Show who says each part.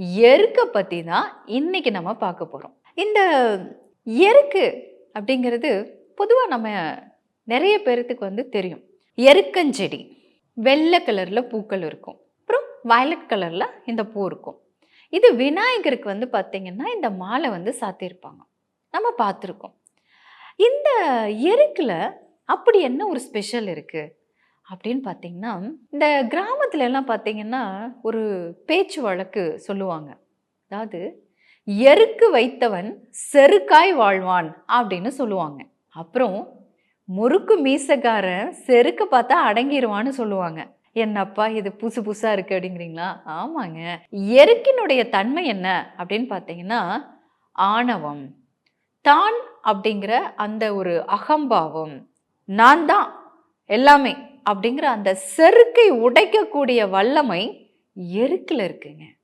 Speaker 1: எருக்க பத்தி தான் இன்னைக்கு நம்ம பார்க்க போறோம். இந்த எருக்கு அப்படிங்கிறது பொதுவா நம்ம நெறைய பேர்த்துக்கு தெரியும். எருக்கஞ்செடி. வெள்ளை கலர்ல பூக்கள் இருக்கும். அப்புறம் வயலட் கலர்ல இந்த பூ இருக்கும். இது விநாயகருக்கு பார்த்தீங்கன்னா, இந்த மாலை சாத்தியிருப்பாங்க. நம்ம பார்த்துருக்கோம். இந்த எருக்குல அப்படி என்ன ஒரு ஸ்பெஷல் இருக்கு? அப்படின்னு பார்த்தீங்கன்னா, இந்த கிராமத்துல எல்லாம் பார்த்தீங்கன்னா, ஒரு பேச்சு வழக்கு சொல்லுவாங்க. அதாவது, "எருக்கு வைத்தவன் செருக்காய் வாழ்வான்" அப்படின்னு சொல்லுவாங்க. அப்புறம், "முறுக்கு மீசக்காரன் செருக்க பார்த்தா அடங்கிருவான்னு" சொல்லுவாங்க. என்னப்பா இது புதுசு புதுசா இருக்கு அப்படிங்கிறீங்களா? ஆமாங்க. எருக்கினுடைய தன்மை என்ன அப்படின்னு பார்த்தீங்கன்னா, ஆணவம். தான் அப்படிங்கிற அந்த ஒரு அகம்பாவம். நான் தான் எல்லாமே அப்படிங்கிற அந்த செருக்கை உடைக்கக்கூடிய வல்லமை எருக்குல இருக்குங்க.